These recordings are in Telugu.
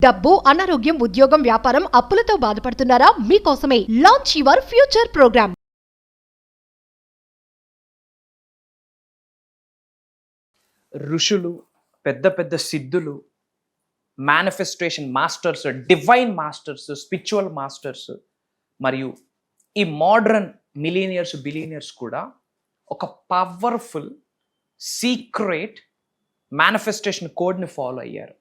డబ్బు, అనారోగ్యం, ఉద్యోగం, వ్యాపారం, అప్పులతో బాధపడుతున్నారా? మీకోసమే లాంచ్ యువర్ ఫ్యూచర్ ప్రోగ్రామ్. ఋషులు, పెద్ద పెద్ద సిద్ధులు, manifestation masters, divine masters, spiritual masters మరియు ఈ మోడర్న్ మిలీనియర్స్, బిలీనియర్స్ కూడా ఒక పవర్ఫుల్ సీక్రెట్ మేనిఫెస్టేషన్ కోడ్ని ఫాలో అయ్యారు.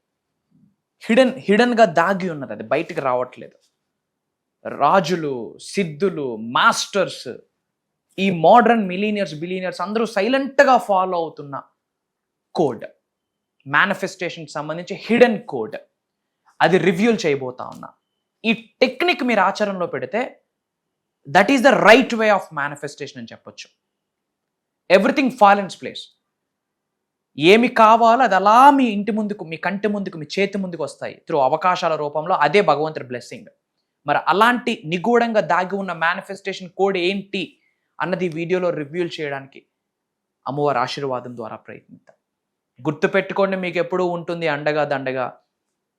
హిడన్గా దాగి ఉన్నది, అది బయటికి రావట్లేదు. రాజులు, సిద్ధులు, మాస్టర్స్, ఈ మోడర్న్ మిలీనియర్స్, బిలీనియర్స్ అందరూ సైలెంట్గా ఫాలో అవుతున్న కోడ్, మేనిఫెస్టేషన్కి సంబంధించి హిడెన్ కోడ్, అది రివ్యూల్ చేయబోతా ఉన్నా. ఈ టెక్నిక్ మీరు ఆచరణలో పెడితే that is the right way of manifestation అని చెప్పొచ్చు. Everything fall in place. ఏమి కావాలో అది అలా మీ ఇంటి ముందుకు, మీ కంటి ముందుకు, మీ చేతి ముందుకు వస్తాయి త్రూ అవకాశాల రూపంలో. అదే భగవంతుడి బ్లెస్సింగ్. మరి అలాంటి నిగూఢంగా దాగి ఉన్న మేనిఫెస్టేషన్ కోడ్ ఏంటి అన్నది వీడియోలో రివ్యూల్ చేయడానికి అమ్మవారి ఆశీర్వాదం ద్వారా ప్రయత్నిద్దాం. గుర్తుపెట్టుకోండి, మీకు ఎప్పుడూ ఉంటుంది అండగా దండగా.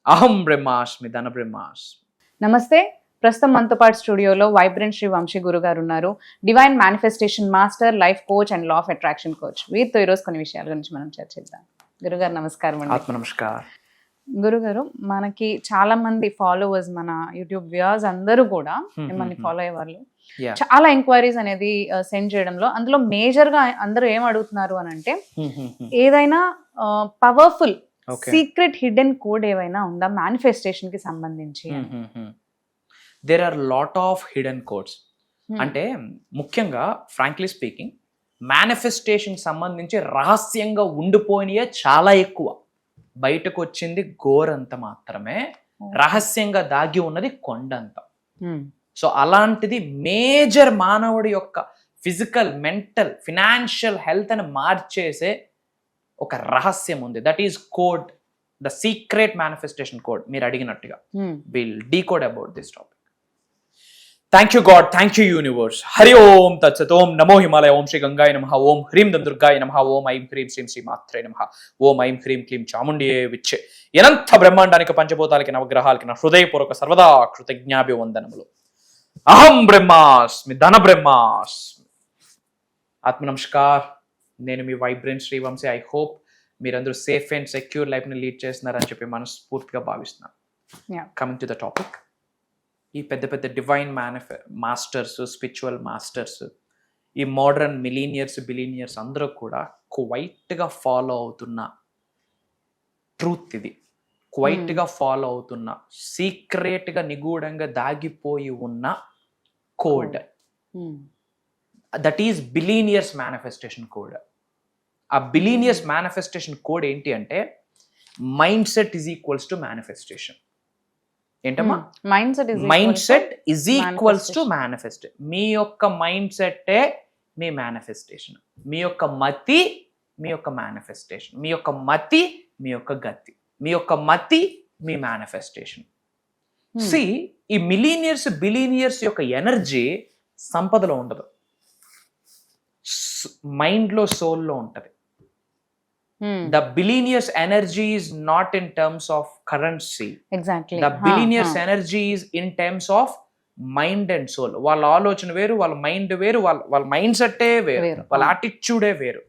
అహం బ్రహ్మాస్మి, ధన బ్రహ్మాస్మి. నమస్తే. ప్రస్తుతం మనతో పాటు స్టూడియోలో వైబ్రెంట్ శ్రీ వంశీ గురుగారు ఉన్నారు. Divine manifestation master, life coach and law of attraction coach. వీరితో ఈరోజు కొన్ని విషయాల గురించి మనం చర్చిద్దాం. గురుగారు నమస్కారం అండి. ఆత్మ నమస్కారం. గురుగారు, మనకి చాలా మంది ఫాలోవర్స్, మన యూట్యూబ్ వ్యూవర్స్ అందరూ కూడా మిమ్మల్ని ఫాలో అయ్యే వాళ్ళు చాలా ఎంక్వైరీస్ అనేది సెండ్ చేయడంలో, అందులో మేజర్ గా అందరూ ఏం అడుగుతున్నారు అని అంటే, ఏదైనా పవర్ఫుల్ సీక్రెట్ హిడెన్ కోడ్ ఏవైనా ఉందా మేనిఫెస్టేషన్ కి సంబంధించి? There are lot of hidden codes. అంటే ముఖ్యంగా ఫ్రాంక్లీ స్పీకింగ్, మేనిఫెస్టేషన్ సంబంధించి రహస్యంగా ఉండిపోయినయే చాలా ఎక్కువ. బయటకు వచ్చింది గోరంత మాత్రమే, రహస్యంగా దాగి ఉన్నది కొండంత. సో అలాంటిది మేజర్ మానవుడి యొక్క ఫిజికల్, మెంటల్, ఫినాన్షియల్ హెల్త్ అని మార్చేసే ఒక రహస్యం ఉంది. That is code, the secret manifestation code. మీరు అడిగినట్టుగా will decode about this topic. Thank you God, thank you universe. Hari Om తత్సత్. ఓం నమో హిమాలయ. ఓం శ్రీ గంగాయ నమః. ఓం హ్రీం దం దుర్గాయ నమః. ఓం ఐం హ్రీం శ్రీం శ్రీ మాత్రే నమః. ఓం ఐం హ్రీం క్లీం చాముండియే విచ్చే. అనంత బ్రహ్మాండానికి, పంచభూతాలకి, నవగ్రహాలకి నా హృదయపూర్వక సర్వదా కృతజ్ఞాభివందనములు. అహం బ్రహ్మాస్మి, ధన బ్రహ్మాస్మి. ఆత్మ నమస్కార్. నేను మీ vibrant Shri Vamshi. I hope మీరందరూ సేఫ్ అండ్ సెక్యూర్ లైఫ్ని లీడ్ చేస్తున్నారని చెప్పి మనస్ఫూర్తిగా భావిస్తున్నాను. కమింగ్ టు ద టాపిక్, ఈ పెద్ద పెద్ద డివైన్ మాస్టర్స్, స్పిరిచువల్ మాస్టర్స్, ఈ మోడర్న్ మిలీనియర్స్, బిలీనియర్స్ అందరూ కూడా క్వైట్గా ఫాలో అవుతున్న ట్రూత్ ఇది. క్వైట్గా ఫాలో అవుతున్న, సీక్రెట్గా నిగూఢంగా దాగిపోయి ఉన్న code. That is billionaires manifestation code. ఆ బిలీనియర్స్ మేనిఫెస్టేషన్ కోడ్ ఏంటి అంటే, mind set is equals to manifestation. ఏంటమ్మా? Mind set is equals to manifest. మీ యొక్క మైండ్ సెట్టే మీ మేనిఫెస్టేషన్. మీ యొక్క మతి మీ యొక్క మేనిఫెస్టేషన్. మీ యొక్క మతి మీ యొక్క గతి. మీ యొక్క మతి మీ మేనిఫెస్టేషన్. సి, ఈ మిలీనియర్స్, బిలీనియర్స్ యొక్క ఎనర్జీ సంపదలో ఉండదు, మైండ్లో, సోల్లో ఉంటుంది. The billionaires energy is not in terms of currency. Exactly. The billionaires energy is in terms of mind and soul. వాళ్ళ ఆలోచన వేరు, వాళ్ళ మైండ్ వేరు, వాళ్ళ మైండ్ సెట్టే వేరు, వాళ్ళ యాటిట్యూడే వేరు.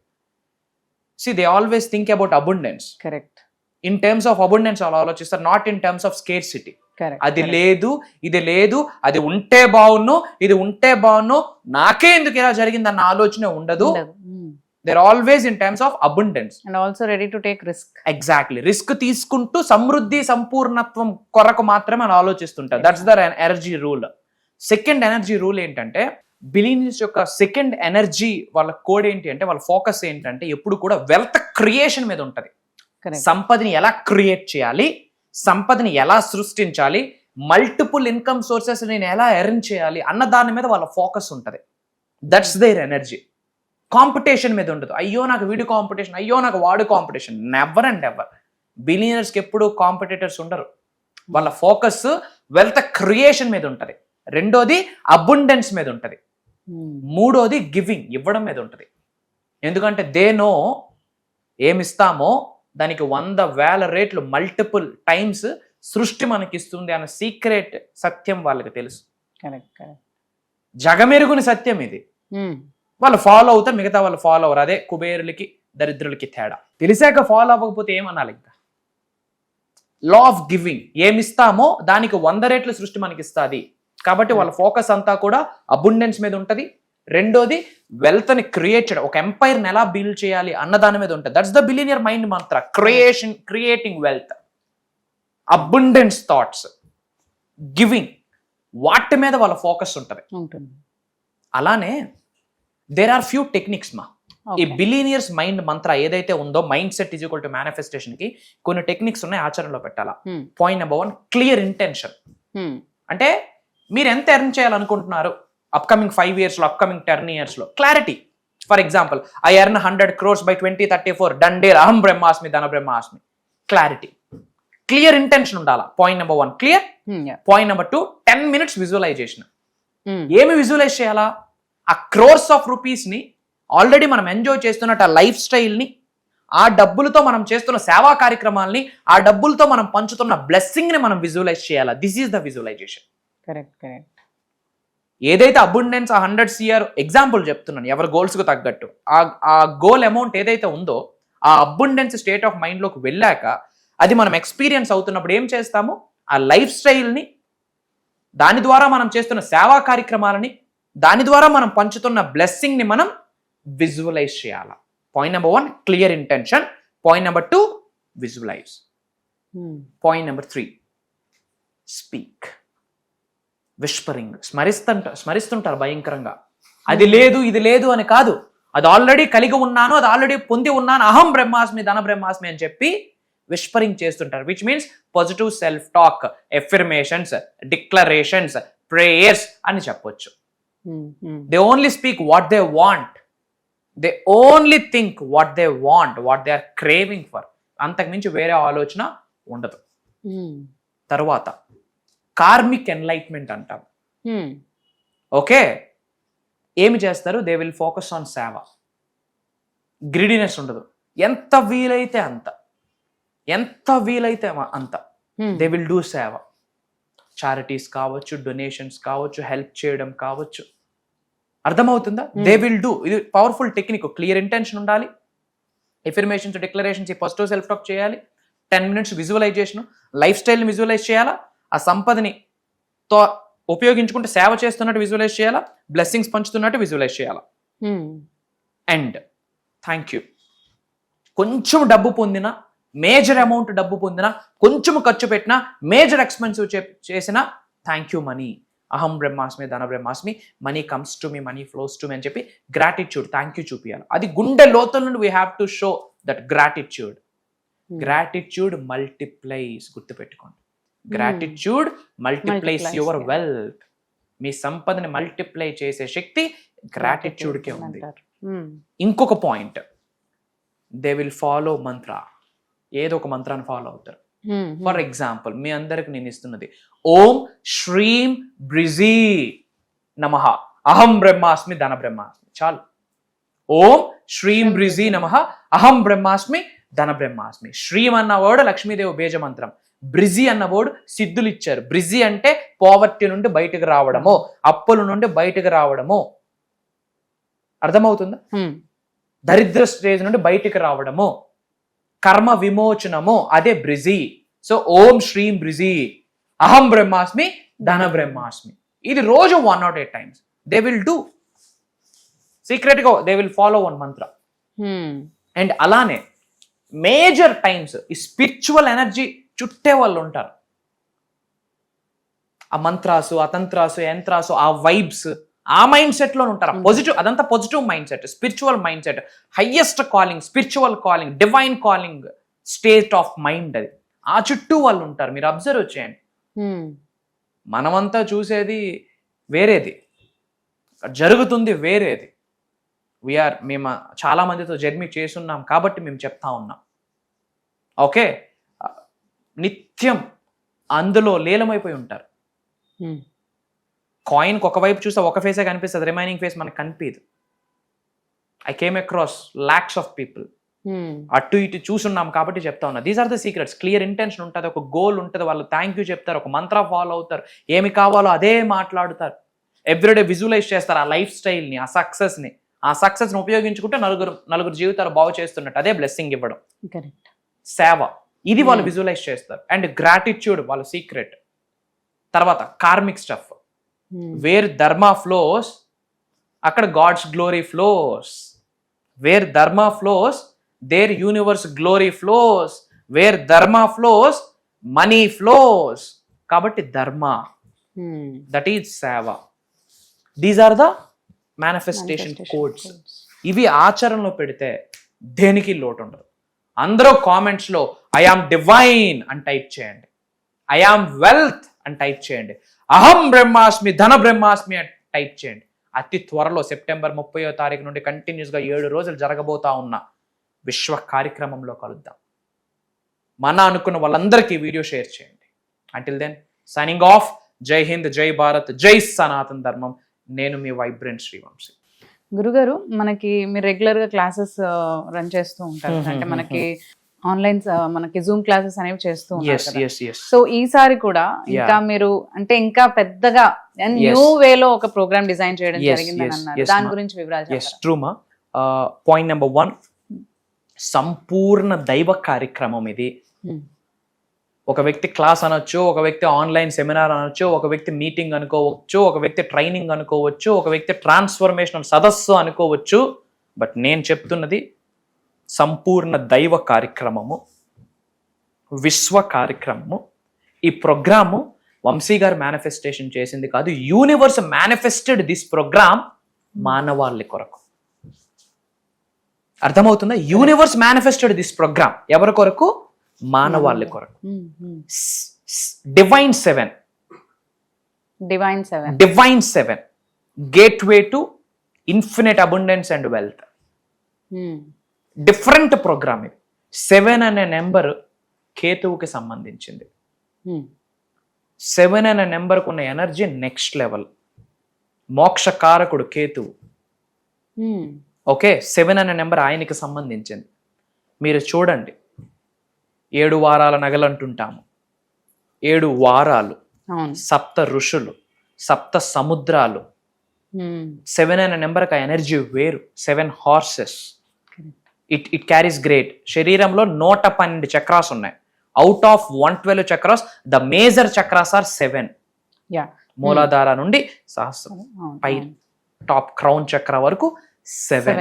See, they always think about abundance. Correct. In terms of abundance వాళ్ళు ఆలోచిస్తారు, not in terms of scarcity. అది లేదు, ఇది లేదు, అది ఉంటే బాగున్ను, ఇది ఉంటే బాగున్ను, నాకే ఎందుకు ఇలా జరిగిందన్న ఆలోచన ఉండదు. They're always in terms of abundance and also ready to take risk. Exactly. Risk తీసుకుంటూ సమృద్ధి, సంపూర్ణత్వం కొరకు మాత్రమే అని ఆలోచిస్తుంటారు. That's the energy rule. Second energy rule ఏంటంటే, బిలీనియర్స్ యొక్క సెకండ్ ఎనర్జీ వాళ్ళ కోడ్ ఏంటి అంటే, వాళ్ళ ఫోకస్ ఏంటంటే ఎప్పుడు కూడా వెల్త్ క్రియేషన్ మీద ఉంటుంది. సంపదని ఎలా క్రియేట్ చేయాలి, సంపదని ఎలా సృష్టించాలి, మల్టిపుల్ ఇన్కమ్ సోర్సెస్ నేను ఎలా ఎర్న్ చేయాలి అన్న దాని మీద వాళ్ళ ఫోకస్ ఉంటుంది. That's there energy. కాంపిటీషన్ మీద ఉండదు. అయ్యో నాకు వీడి కాంపిటీషన్, అయ్యో నాకు వాడు కాంపిటీషన్. Never and ever. బిలియనర్స్కి ఎప్పుడు కాంపిటీటర్స్ ఉండరు. వాళ్ళ ఫోకస్ వెల్త్ క్రియేషన్ మీద ఉంటుంది. రెండోది అబుండెన్స్ మీద ఉంటుంది. మూడోది గివింగ్, ఇవ్వడం మీద ఉంటుంది. ఎందుకంటే దే నో ఏమిస్తామో దానికి 100,000 రెట్లు మల్టిపుల్ టైమ్స్ సృష్టి మనకిస్తుంది అన్న సీక్రెట్ సత్యం వాళ్ళకి తెలుసు. కరెక్ట్. జగమెరుగుని సత్యం ఇది. వాళ్ళు ఫాలో అవుతారు, మిగతా వాళ్ళు ఫాలో అవ్వరు. అదే కుబేరులకి దరిద్రులకి తేడా. తెలిసాక ఫాలో అవ్వకపోతే ఏమనాలి? ఇంకా లా ఆఫ్ గివింగ్, ఏమిస్తామో దానికి 100 రెట్లు సృష్టి మనకి ఇస్తుంది. కాబట్టి వాళ్ళ ఫోకస్ అంతా కూడా అబుండెన్స్ మీద ఉంటుంది. రెండోది వెల్త్ ని క్రియేట్ చేయడం, ఒక ఎంపైర్ని ఎలా బిల్డ్ చేయాలి అన్న దాని మీద ఉంటుంది. That's the billionaire mind Mantra. Creating wealth, abundance thoughts, giving, వాటి మీద వాళ్ళ ఫోకస్ ఉంటుంది. అలానే దేర్ ఆర్ ఫ్యూ టెక్నిక్స్ మా. ఈ బిలియనియర్స్ మైండ్ మంత్ర ఏదైతే ఉందో, mind set is equal to manifestation కి కొన్ని టెక్నిక్స్ ఉన్నాయి, ఆచరణలో పెట్టాలా. Point number 1, clear intention. అంటే మీరు ఎంత ఎర్న్ చేయాలనుకుంటున్నారు అప్కమింగ్ 5 years లో, అప్కమింగ్ 10 years లో, clarity. For example, I earn 100 crores by 2034, done deal, అహం బ్రహ్మాస్మి ధన బ్రహ్మాస్మి. క్లారిటీ, క్లియర్ ఇంటెన్షన్ ఉండాలా. Point number 1 clear. Point number 2, 10 minutes visualisation. ఏమి విజువలైజ్ చేయాలా? ఆ crores of rupees ని ఆల్రెడీ మనం ఎంజాయ్ చేస్తున్నట్టు ఆ లైఫ్ స్టైల్ని, ఆ డబ్బులతో మనం చేస్తున్న సేవా కార్యక్రమాలని, ఆ డబ్బులతో మనం పంచుతున్న బ్లెస్సింగ్ ని మనం విజువలైజ్ చేయాలా. This is the visualisation. Correct. ఏదైతే అబుండెన్స్ 100 CR ఎగ్జాంపుల్ చెప్తున్నాను, ఎవరి గోల్స్ కు తగ్గట్టు ఆ గోల్ అమౌంట్ ఏదైతే ఉందో, ఆ అబుండెన్స్ స్టేట్ ఆఫ్ మైండ్ లోకి వెళ్ళాక అది మనం ఎక్స్పీరియన్స్ అవుతున్నప్పుడు ఏం చేస్తాము? ఆ లైఫ్ స్టైల్ని, దాని ద్వారా మనం చేస్తున్న సేవా కార్యక్రమాలని, దాని ద్వారా మనం పంచుతున్న బ్లెస్సింగ్ ని మనం విజువలైజ్ చేయాలి. Point number 1 clear intention. Point number 2 visualise. Point number 3 speak. Whispering, స్మరిస్తుంటారు భయంకరంగా. అది లేదు ఇది లేదు అని కాదు, అది ఆల్రెడీ కలిగి ఉన్నాను, అది ఆల్రెడీ పొంది ఉన్నాను, అహం బ్రహ్మాస్మి ధన బ్రహ్మాస్మి అని చెప్పి విస్పరింగ్ చేస్తుంటారు. Which means positive self talk, affirmations, declarations, prayers అని చెప్పొచ్చు. They only speak what they want, they only think what they want, what they are craving for. అంతకుమించి వేరే ఆలోచన ఉండదు. తర్వాత కార్మిక్ ఎన్లైట్మెంట్ అంటాం. ఓకే, ఏమి చేస్తారు? దే విల్ ఫోకస్ ఆన్ సేవ. గ్రిడినెస్ ఉండదు. ఎంత వీలైతే అంత దే విల్ డూ సేవ. చారిటీస్ కావచ్చు, డొనేషన్స్ కావచ్చు, హెల్ప్ చేయడం కావచ్చు. అర్థమవుతుందా? They will do. ఇది పవర్ఫుల్ టెక్నిక్. క్లియర్ ఇంటెన్షన్ ఉండాలి, affirmations, declarations, positive self talk చేయాలి, 10 minutes విజువలైజేషన్, లైఫ్ స్టైల్ని విజువలైజ్ చేయాలా, ఆ సంపదని తో ఉపయోగించుకుంటే సేవ చేస్తున్నట్టు విజువలైజ్ చేయాలా, బ్లెస్సింగ్స్ పంచుతున్నట్టు విజువలైజ్ చేయాలా. And thank you. కొంచెం డబ్బు పొందినా, మేజర్ అమౌంట్ డబ్బు పొందినా, కొంచెం ఖర్చు పెట్టినా, మేజర్ ఎక్స్పెన్సివ్ చేసినా, థ్యాంక్ యూ మనీ, అహం బ్రహ్మాస్మి ధన బ్రహ్మాస్మి, money comes to me, money flows to me అని చెప్పి గ్రాటిట్యూడ్, థ్యాంక్ యూ చూపించాలి. అది గుండె లోతుల నుండి we have to show that gratitude. Gratitude multiplies, గుర్తుపెట్టుకోండి. Gratitude multiplies your wealth. మీ సంపదని మల్టిప్లై చేసే శక్తి గ్రాటిట్యూడ్కే ఉంది. ఇంకొక పాయింట్, దే విల్ ఫాలో మంత్ర. ఏదో ఒక మంత్రాన్ని ఫాలో అవుతారు. ఫర్ ఎగ్జాంపుల్, మీ అందరికి నేను ఇస్తున్నది ఓం శ్రీం బ్రిజీ నమః అహం బ్రహ్మాస్మి ధన బ్రహ్మాస్మి. చాలు. ఓం శ్రీం బ్రిజీ నమః అహం బ్రహ్మాస్మి ధన బ్రహ్మాస్మి. శ్రీం అన్న వర్డ్ లక్ష్మీదేవి బీజ మంత్రం. బ్రిజీ అన్న వర్డ్ సిద్ధులు ఇచ్చారు. బ్రిజీ అంటే పావర్టీ నుండి బయటకు రావడము, అప్పుల నుండి బయటకు రావడము. అర్థమవుతుందా? దరిద్ర స్టేజ్ నుండి బయటకు రావడము, కర్మ విమోచనము, అదే బ్రిజీ. సో ఓం శ్రీం బ్రిజీ అహం బ్రహ్మాస్మి ధన బ్రహ్మాస్మి. ఇది రోజు 108 times they will do. Secret గా they will follow one Mantra. And అలానే మేజర్ టైమ్స్ ఈ స్పిరిచువల్ ఎనర్జీ చుట్టే వాళ్ళు ఉంటారు. ఆ మంత్రాసు, అతంత్రాసు, యంత్రాసు, ఆ వైబ్స్, ఆ మైండ్ సెట్ లో ఉంటారు. పాజిటివ్, అదంతా positive mind set, spiritual mind set, highest calling, spiritual calling, divine calling state of mind. అది ఆ చుట్టూ వాళ్ళు ఉంటారు. మీరు అబ్జర్వ్ చేయండి. మనమంతా చూసేది వేరేది, జరుగుతుంది వేరేది. మేము చాలా మందితో జర్నీ చేస్తున్నాం కాబట్టి మేము చెప్తా ఉన్నాం. ఓకే, నిత్యం అందులో లీలమైపోయి ఉంటారు. కాయిన్కి ఒకవైపు చూస్తే ఒక ఫేసే కనిపిస్తుంది, రిమైనింగ్ ఫేస్ మనకు కనిపించదు. I came across lakhs of people అటు ఇటు చూసున్నాం కాబట్టి చెప్తా ఉన్నా. These are the secrets. Clear intention ఉంటుంది, ఒక గోల్ ఉంటుంది, వాళ్ళు థ్యాంక్ యూ చెప్తారు, ఒక మంత్ర ఫాలో అవుతారు, ఏమి కావాలో అదే మాట్లాడుతారు, ఎవ్రీడే విజువలైజ్ చేస్తారు ఆ లైఫ్ స్టైల్ని, ఆ సక్సెస్ని ఉపయోగించుకుంటే నలుగురు జీవితాలు బాగు చేస్తున్నట్టు. అదే బ్లెస్సింగ్ ఇవ్వడం, సేవ, ఇది వాళ్ళు విజువలైజ్ చేస్తారు. అండ్ గ్రాటిట్యూడ్ వాళ్ళ సీక్రెట్. తర్వాత karmic stuff, where dharma flows అక్కడ God's glory flows. Where dharma flows there universe glory flows. Where dharma flows money flows. కాబట్టి dharma, that is seva. These are the manifestation codes. ఇవి ఆచరణలో పెడితే దేనికి లోటు ఉండదు. అందరూ కామెంట్స్లో ఐ ఆమ్ డివైన్ అని టైప్ చేయండి, ఐ ఆమ్ వెల్త్ అని టైప్ చేయండి, అహం బ్రహ్మాస్మి ధన బ్రహ్మాస్మి అని టైప్ చేయండి. అతి త్వరలో సెప్టెంబర్ 30వ తారీఖు నుండి కంటిన్యూస్గా 7 రోజులు జరగబోతా ఉన్న విశ్వ కార్యక్రమంలో కలుద్దాం. మన అనుకున్న వాళ్ళందరికీ వీడియో షేర్ చేయండి. Until then signing off. జై హింద్, జై భారత్, జై సనాతన ధర్మం. నేను మీ వైబ్రెంట్ శ్రీవంశీ. గురుగారు, మనకి మీరు రెగ్యులర్ గా క్లాసెస్ రన్ చేస్తూ ఉంటారు, అంటే మనకి ఆన్లైన్ మనకి జూమ్ క్లాసెస్ అనేవి చేస్తూ ఉంటారు. సో ఈసారి కూడా ఇంకా మీరు అంటే ఇంకా పెద్దగా న్యూ వేలో ఒక ప్రోగ్రామ్ డిజైన్ చేయడం జరిగిందని అన్నారు. దాని గురించి వివరాలు. పాయింట్ నెంబర్ 1, సంపూర్ణ దైవ కార్యక్రమం ఇది. ఒక వ్యక్తి క్లాస్ అనొచ్చు, ఒక వ్యక్తి ఆన్లైన్ సెమినార్ అనొచ్చు, ఒక వ్యక్తి మీటింగ్ అనుకోవచ్చు, ఒక వ్యక్తి ట్రైనింగ్ అనుకోవచ్చు, ఒక వ్యక్తి ట్రాన్స్ఫర్మేషనల్ సదస్సు అనుకోవచ్చు. బట్ నేను చెప్తున్నది సంపూర్ణ దైవ కార్యక్రమము, విశ్వ కార్యక్రమము. ఈ ప్రోగ్రాము వంశీ గారు మేనిఫెస్టేషన్ చేసింది కాదు, యూనివర్స్ మేనిఫెస్టెడ్ దిస్ ప్రోగ్రామ్ మానవాళి కొరకు. అర్థమవుతుందా? యూనివర్స్ మేనిఫెస్టెడ్ దిస్ ప్రోగ్రామ్ ఎవరి కొరకు? మానవాళి కొరకు. Divine seven gateway to infinite abundance and wealth. Different programme ఇది. 7 అనే నెంబర్ కేతువుకి సంబంధించింది. 7 అనే నెంబర్కు ఉన్న ఎనర్జీ నెక్స్ట్ లెవెల్. మోక్షకారకుడు కేతువు. ఓకే, 7 అనే నెంబర్ ఆయనకి సంబంధించింది. మీరు చూడండి, 7 వారాల నగలు అంటుంటాము, 7 వారాలు, 7 ఋషులు, 7 సముద్రాలు. 7 అనే నెంబర్కి ఆ ఎనర్జీ వేరు. 7 హార్సెస్. It carries great. శరీరంలో 112 చక్రాస్ ఉన్నాయి. Out of 112 chakras, the major chakras are 7. మూలాధార నుండి సహస్రం పై టాప్ క్రౌన్ చక్ర వరకు 7.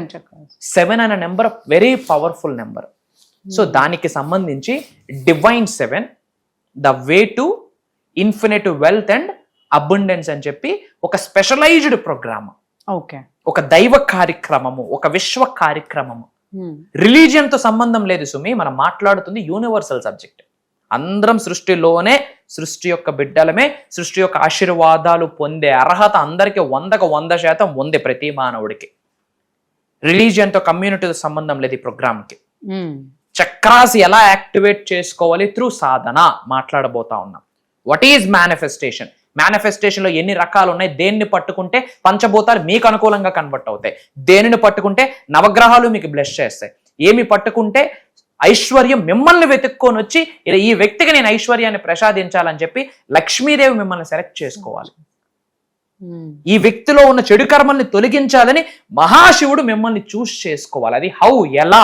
7 అనే number very powerful number. So దానికి సంబంధించి divine 7, the way to infinite wealth and abundance అని చెప్పి ఒక స్పెషలైజ్డ్ ప్రోగ్రామ్, ఒక దైవ కార్యక్రమము, ఒక విశ్వ కార్యక్రమము. రిలీజియన్ తో సంబంధం లేదు సుమి, మనం మాట్లాడుతుంది యూనివర్సల్ సబ్జెక్ట్. అందరం సృష్టిలోనే, సృష్టి యొక్క బిడ్డలమే, సృష్టి యొక్క ఆశీర్వాదాలు పొందే అర్హత అందరికి 100% ఉంది ప్రతి మానవుడికి. రిలీజియన్ తో, కమ్యూనిటీతో సంబంధం లేదు ఈ ప్రోగ్రామ్కి. చక్రాస్ ఎలా యాక్టివేట్ చేసుకోవాలి త్రూ సాధన మాట్లాడబోతా ఉన్నాం. What is manifestation? మేనిఫెస్టేషన్ లో ఎన్ని రకాలు ఉన్నాయి? దేన్ని పట్టుకుంటే పంచభూతాలు మీకు అనుకూలంగా కన్వర్ట్ అవుతాయి, దేనిని పట్టుకుంటే నవగ్రహాలు మీకు బ్లెస్ చేస్తాయి, ఏమి పట్టుకుంటే ఐశ్వర్యం మిమ్మల్ని వెతుక్కొని వచ్చి ఈ వ్యక్తికి నేను ఐశ్వర్యాన్ని ప్రసాదించాలని చెప్పి లక్ష్మీదేవి మిమ్మల్ని సెలెక్ట్ చేసుకోవాలి. ఈ వ్యక్తిలో ఉన్న చెడు కర్మల్ని తొలగించాలని మహాశివుడు మిమ్మల్ని చూస్ చేసుకోవాలి. అది హౌ, ఎలా?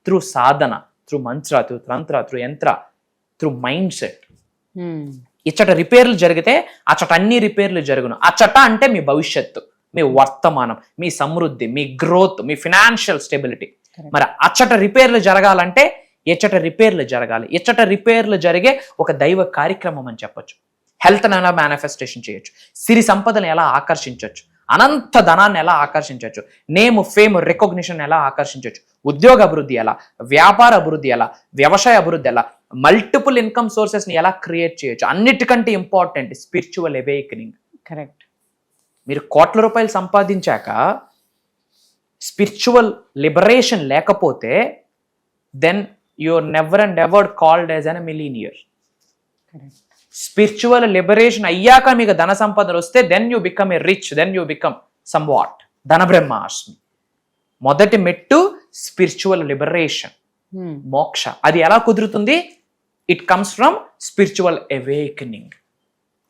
త్రూ సాధన, త్రూ మంత్ర, త్రూ తంత్ర, త్రూ యంత్ర, త్రూ మైండ్ సెట్. ఇచ్చట రిపేర్లు జరిగితే అచ్చట అన్ని రిపేర్లు జరుగును. అచ్చట అంటే మీ భవిష్యత్తు, మీ వర్తమానం, మీ సమృద్ధి, మీ గ్రోత్, మీ ఫినాన్షియల్ స్టెబిలిటీ. మరి అచ్చట రిపేర్లు జరగాలంటే ఎచ్చట రిపేర్లు జరగాలి. ఎచ్చట రిపేర్లు జరిగే ఒక దైవ కార్యక్రమం అని చెప్పొచ్చు. హెల్త్ని ఎలా మేనిఫెస్టేషన్ చేయొచ్చు, సిరి సంపదను ఎలా ఆకర్షించవచ్చు, అనంత ధనాన్ని ఎలా ఆకర్షించవచ్చు, నేమ్, ఫేమ్, రికగ్నిషన్ ఎలా ఆకర్షించవచ్చు, ఉద్యోగ అభివృద్ధి ఎలా, వ్యాపార అభివృద్ధి ఎలా, వ్యవసాయ అభివృద్ధి ఎలా, మల్టిపుల్ ఇన్కమ్ సోర్సెస్ ని ఎలా క్రియేట్ చేయొచ్చు. అన్నిటికంటే ఇంపార్టెంట్ స్పిరిచువల్ అవేకనింగ్. కరెక్ట్. మీరు కోట్ల రూపాయలు సంపాదించాక స్పిరిచువల్ లిబరేషన్ లేకపోతే then you're never and ever called as an millionaire. Spiritual liberation అయ్యాక మీకు ధన సంపదలు వస్తే then you become a rich, then you become somewhat ధన బ్రహ్మాస్మి. మొదటి మెట్టు స్పిరిచువల్ లిబరేషన్, మోక్ష. అది ఎలా కుదురుతుంది? It comes from spiritual awakening.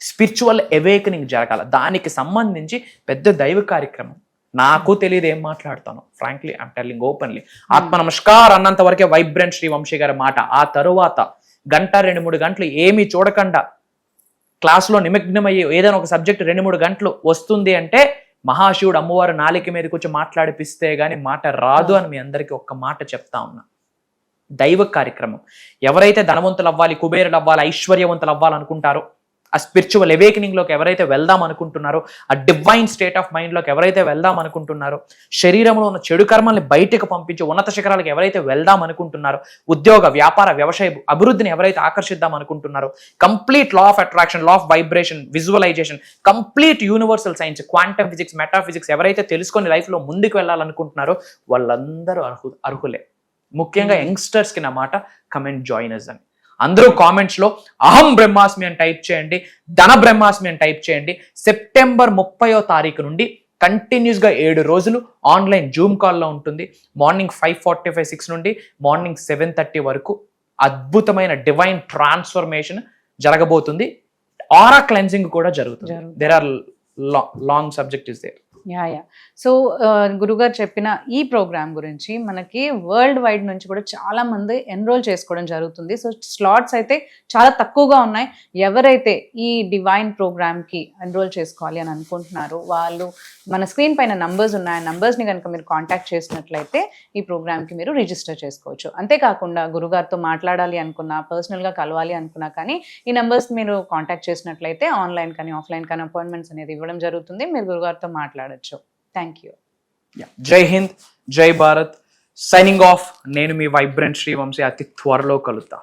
Spiritual awakening జరగాల, దానికి సంబంధించి పెద్ద దైవ కార్యక్రమం. నాకు తెలియదు ఏం మాట్లాడతాను, ఫ్రాంక్లీ ఐఎమ్ టెల్లింగ్ ఓపెన్లీ. ఆత్మ నమస్కార్ అన్నంత వరకే వైబ్రెంట్ శ్రీ వంశీ గారి మాట. ఆ తరువాత గంట 2-3 గంటలు ఏమీ చూడకుండా క్లాసులో నిమగ్నమయ్యి ఏదైనా ఒక సబ్జెక్ట్ 2-3 గంటలు వస్తుంది అంటే మహాశివుడు అమ్మవారు నాలిక మీదకి వచ్చి మాట్లాడిపిస్తే గానీ మాట రాదు అని మీ అందరికీ ఒక్క మాట చెప్తా ఉన్నా. దైవ కార్యక్రమం. ఎవరైతే ధనవంతులు అవ్వాలి, కుబేరులు అవ్వాలి, ఐశ్వర్యవంతులు అవ్వాలనుకుంటారో, ఆ స్పిరిచువల్ అవేకనింగ్ లోకి ఎవరైతే వెళ్దాం అనుకుంటున్నారో, ఆ డివైన్ స్టేట్ ఆఫ్ మైండ్ లోకి ఎవరైతే వెళ్దాం అనుకుంటున్నారో, శరీరంలో ఉన్న చెడు కర్మల్ని బయటకు పంపించి ఉన్నత శిఖరాలకు ఎవరైతే వెళ్దాం అనుకుంటున్నారో, ఉద్యోగ వ్యాపార వ్యవసాయ అభివృద్ధిని ఎవరైతే ఆకర్షిద్దాం అనుకుంటున్నారో, complete law of attraction, law of vibration, visualisation, complete universal science, quantum physics, metaphysics ఎవరైతే తెలుసుకొని లైఫ్ లో ముందుకు వెళ్ళాలనుకుంటున్నారో వాళ్ళందరూ అర్హులే. ముఖ్యంగా యంగ్స్టర్స్ కి నా మాట, కమెంట్ జాయినర్స్ అని. అందరూ కామెంట్స్ లో అహం బ్రహ్మాస్మి అని టైప్ చేయండి, ధన బ్రహ్మాస్మి అని టైప్ చేయండి. సెప్టెంబర్ 30వ తారీఖు నుండి కంటిన్యూస్ గా 7 రోజులు ఆన్లైన్ జూమ్ కాల్లో ఉంటుంది. మార్నింగ్ 5:45-6 నుండి మార్నింగ్ 7:30 వరకు అద్భుతమైన డివైన్ ట్రాన్స్ఫర్మేషన్ జరగబోతుంది. ఆరా క్లెన్సింగ్ కూడా జరుగుతుంది. There are long subject is there. Ya. So గురుగారు చెప్పిన ఈ ప్రోగ్రామ్ గురించి మనకి వరల్డ్ వైడ్ నుంచి కూడా చాలా మంది ఎన్రోల్ చేసుకోవడం జరుగుతుంది. సో స్లాట్స్ అయితే చాలా తక్కువగా ఉన్నాయి. ఎవరైతే ఈ డివైన్ ప్రోగ్రామ్కి ఎన్రోల్ చేసుకోవాలి అని అనుకుంటున్నారో వాళ్ళు మన స్క్రీన్ పైన నంబర్స్ ఉన్నాయి. ఆ నంబర్స్ని కనుక మీరు కాంటాక్ట్ చేసినట్లయితే ఈ ప్రోగ్రామ్కి మీరు రిజిస్టర్ చేసుకోవచ్చు. అంతేకాకుండా గురుగారితో మాట్లాడాలి అనుకున్నా, పర్సనల్గా కలవాలి అనుకున్నా కానీ ఈ నంబర్స్ మీరు కాంటాక్ట్ చేసినట్లయితే ఆన్లైన్ కానీ ఆఫ్లైన్ కానీ అపాయింట్మెంట్స్ అనేది ఇవ్వడం జరుగుతుంది. మీరు గురుగారితో మాట్లాడచ్చు. Thank you. జై హింద్, జై భారత్. Signing off. నేను మీ వైబ్రెంట్ శ్రీ వంశీ. అతి త్వరలో కలుద్దాం.